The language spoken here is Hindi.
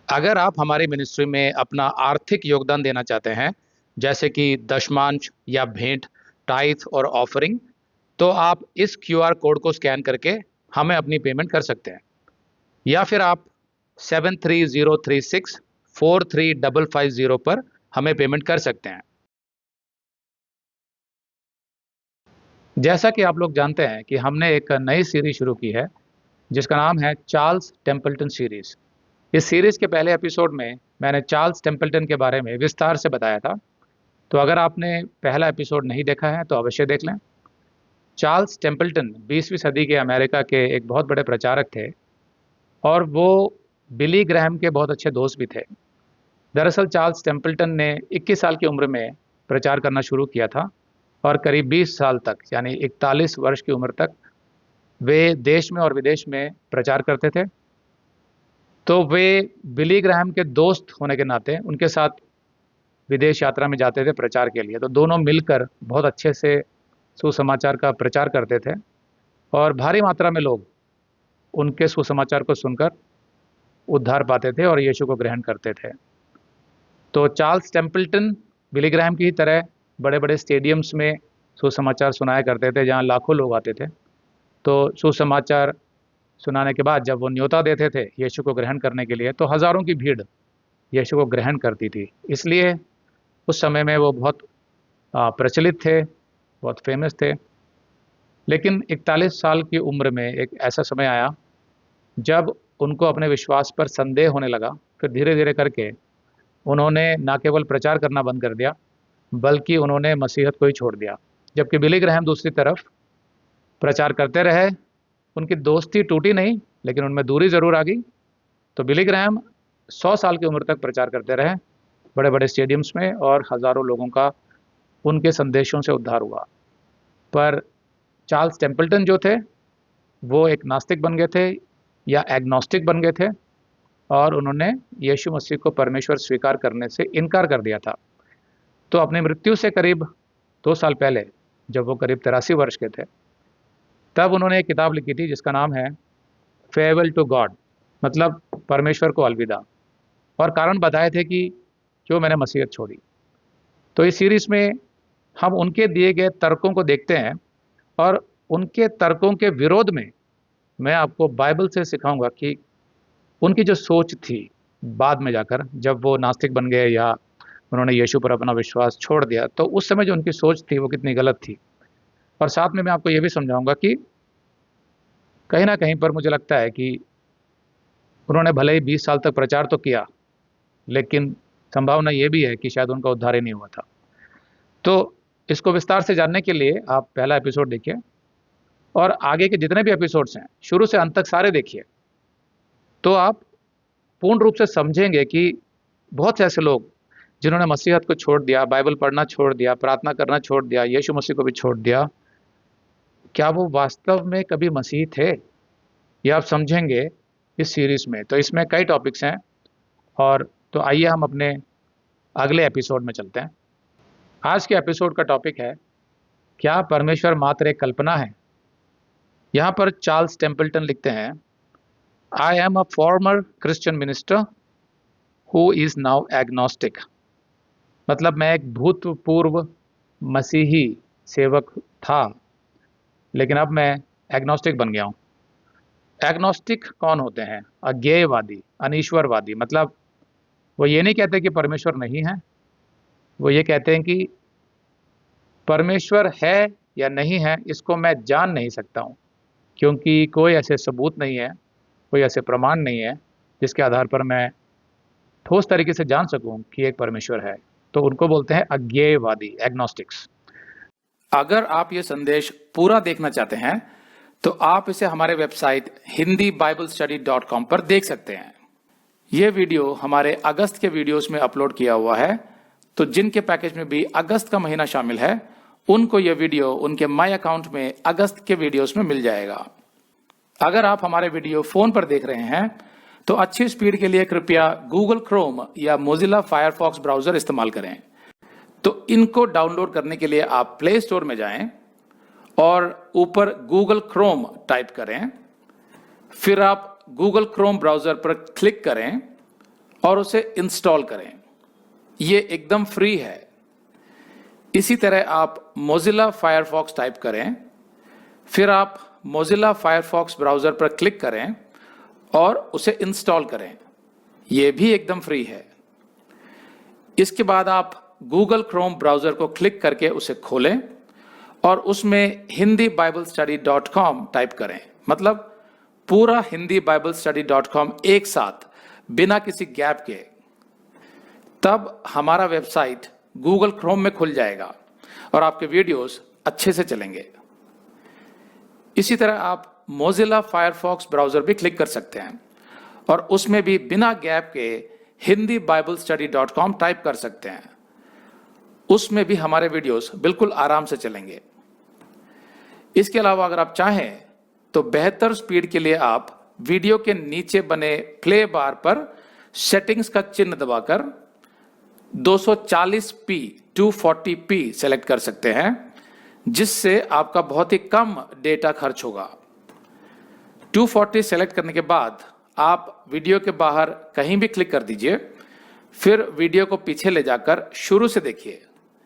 अगर आप हमारी मिनिस्ट्री में अपना आर्थिक योगदान देना चाहते हैं, जैसे कि दशमांश या भेंट, टाइथ और ऑफरिंग, तो आप इस क्यूआर कोड को स्कैन करके हमें अपनी पेमेंट कर सकते हैं। या फिर आप 7303643550 पर हमें पेमेंट कर सकते हैं। जैसा कि आप लोग जानते हैं कि हमने एक नई सीरीज शुरू की है जिसका नाम है चार्ल्स टेम्पल्टन सीरीज। इस सीरीज के पहले एपिसोड में मैंने चार्ल्स टेम्पल्टन के बारे में विस्तार से बताया था। तो अगर आपने पहला एपिसोड नहीं देखा है तो अवश्य देख लें। चार्ल्स टेम्पल्टन 20वीं सदी के अमेरिका के एक बहुत बड़े प्रचारक थे और वो बिली ग्रैहम के बहुत अच्छे दोस्त भी थे। दरअसल चार्ल्स टेम्पल्टन ने 21 साल की उम्र में प्रचार करना शुरू किया था और करीब 20 साल तक यानी 41 वर्ष की उम्र तक वे देश में और विदेश में प्रचार करते थे। तो वे बिली ग्रैहम के दोस्त होने के नाते उनके साथ विदेश यात्रा में जाते थे प्रचार के लिए। तो दोनों मिलकर बहुत अच्छे से सुसमाचार का प्रचार करते थे और भारी मात्रा में लोग उनके सुसमाचार को सुनकर उद्धार पाते थे और यीशु को ग्रहण करते थे। तो चार्ल्स टेम्पल्टन बिली ग्रैहम की ही तरह बड़े बड़े स्टेडियम्स में सुसमाचार सुनाया करते थे जहाँ लाखों लोग आते थे। तो सुसमाचार सुनाने के बाद जब वो न्योता देते थे यीशु को ग्रहण करने के लिए, तो हज़ारों की भीड़ यीशु को ग्रहण करती थी। इसलिए उस समय में वो बहुत प्रचलित थे, बहुत फेमस थे। लेकिन 41 साल की उम्र में एक ऐसा समय आया जब उनको अपने विश्वास पर संदेह होने लगा। फिर धीरे धीरे करके उन्होंने ना केवल प्रचार करना बंद कर दिया बल्कि उन्होंने मसीहत को ही छोड़ दिया। जबकि बिली ग्रैहम दूसरी तरफ प्रचार करते रहे। उनकी दोस्ती टूटी नहीं लेकिन उनमें दूरी ज़रूर आ गई। तो बिली ग्रैहम 100 साल की उम्र तक प्रचार करते रहे बड़े बड़े स्टेडियम्स में और हज़ारों लोगों का उनके संदेशों से उद्धार हुआ। पर चार्ल्स टेम्पल्टन जो थे वो एक नास्तिक बन गए थे या एग्नोस्टिक बन गए थे और उन्होंने यीशु मसीह को परमेश्वर स्वीकार करने से इनकार कर दिया था। तो अपनी मृत्यु से करीब 2 साल पहले, जब वो करीब 83 वर्ष के थे, तब उन्होंने एक किताब लिखी थी जिसका नाम है फेयरवेल टू गॉड, मतलब परमेश्वर को अलविदा। और कारण बताए थे कि क्यों मैंने मसीहत छोड़ी। तो इस सीरीज़ में हम उनके दिए गए तर्कों को देखते हैं और उनके तर्कों के विरोध में मैं आपको बाइबल से सिखाऊंगा कि उनकी जो सोच थी बाद में जाकर, जब वो नास्तिक बन गए या उन्होंने यीशु पर अपना विश्वास छोड़ दिया, तो उस समय जो उनकी सोच थी वो कितनी गलत थी। और साथ में मैं आपको ये भी समझाऊंगा कि कहीं ना कहीं पर मुझे लगता है कि उन्होंने भले ही 20 साल तक प्रचार तो किया लेकिन संभावना ये भी है कि शायद उनका उद्धार ही नहीं हुआ था। तो इसको विस्तार से जानने के लिए आप पहला एपिसोड देखिए और आगे के जितने भी एपिसोड्स हैं शुरू से अंत तक सारे देखिए। तो आप पूर्ण रूप से समझेंगे कि बहुत से ऐसे लोग जिन्होंने मसीहत को छोड़ दिया, बाइबल पढ़ना छोड़ दिया, प्रार्थना करना छोड़ दिया, यीशु मसीह को भी छोड़ दिया, क्या वो वास्तव में कभी मसीह थे? ये आप समझेंगे इस सीरीज़ में। तो इसमें कई टॉपिक्स हैं और तो आइए हम अपने अगले एपिसोड में चलते हैं। आज के एपिसोड का टॉपिक है, क्या परमेश्वर मात्र एक कल्पना है? यहाँ पर चार्ल्स टेम्पल्टन लिखते हैं, I am a former Christian minister who is now agnostic. मतलब मैं एक भूतपूर्व मसीही सेवक था लेकिन अब मैं एग्नोस्टिक बन गया हूँ। एग्नोस्टिक कौन होते हैं? अज्ञेयवादी, अनीश्वरवादी। मतलब वो ये नहीं कहते कि परमेश्वर नहीं है, वो ये कहते हैं कि परमेश्वर है या नहीं है इसको मैं जान नहीं सकता हूँ, क्योंकि कोई ऐसे सबूत नहीं है, कोई ऐसे प्रमाण नहीं है जिसके आधार पर मैं ठोस तरीके से जान सकूं कि एक परमेश्वर है। तो उनको बोलते हैं अज्ञेयवादी, एग्नोस्टिक्स। अगर आप ये संदेश पूरा देखना चाहते हैं तो आप इसे हमारे वेबसाइट hindibiblesteady.com पर देख सकते हैं। ये वीडियो हमारे अगस्त के वीडियोस में अपलोड किया हुआ है, तो जिनके पैकेज में भी अगस्त का महीना शामिल है उनको ये वीडियो उनके माई अकाउंट में अगस्त के वीडियोस में मिल जाएगा। अगर आप हमारे वीडियो फोन पर देख रहे हैं तो अच्छी स्पीड के लिए कृपया गूगल क्रोम या मोजिला फायरफॉक्स ब्राउजर इस्तेमाल करें। तो इनको डाउनलोड करने के लिए आप प्ले स्टोर में जाएं और ऊपर गूगल क्रोम टाइप करें, फिर आप गूगल क्रोम ब्राउजर पर क्लिक करें और उसे इंस्टॉल करें। ये एकदम फ्री है। इसी तरह आप मोजिला फायरफॉक्स टाइप करें, फिर आप मोजिला फायरफॉक्स ब्राउज़र पर क्लिक करें और उसे इंस्टॉल करें। ये भी एकदम फ्री है। इसके बाद आप गूगल क्रोम ब्राउज़र को क्लिक करके उसे खोलें और उसमें hindibiblesteady.com टाइप करें, मतलब पूरा hindibiblesteady.com एक साथ बिना किसी गैप के। तब हमारा वेबसाइट गूगल क्रोम में खुल जाएगा और आपके वीडियोस अच्छे से चलेंगे। इसी तरह आप मोजिला फायरफॉक्स ब्राउज़र भी क्लिक कर सकते हैं और उसमें भी बिना गैप के hindibiblesteady.com टाइप कर सकते हैं। उसमें भी हमारे वीडियोस बिल्कुल आराम से चलेंगे। इसके अलावा अगर आप चाहें तो बेहतर स्पीड के लिए आप वीडियो के नीचे बने प्ले बार पर सेटिंग्स का चिन्ह दबाकर 240p 240p सेलेक्ट कर सकते हैं, जिससे आपका बहुत ही कम डेटा खर्च होगा। 240 सेलेक्ट करने के बाद आप वीडियो के बाहर कहीं भी क्लिक कर दीजिए, फिर वीडियो को पीछे ले जाकर शुरू से देखिए।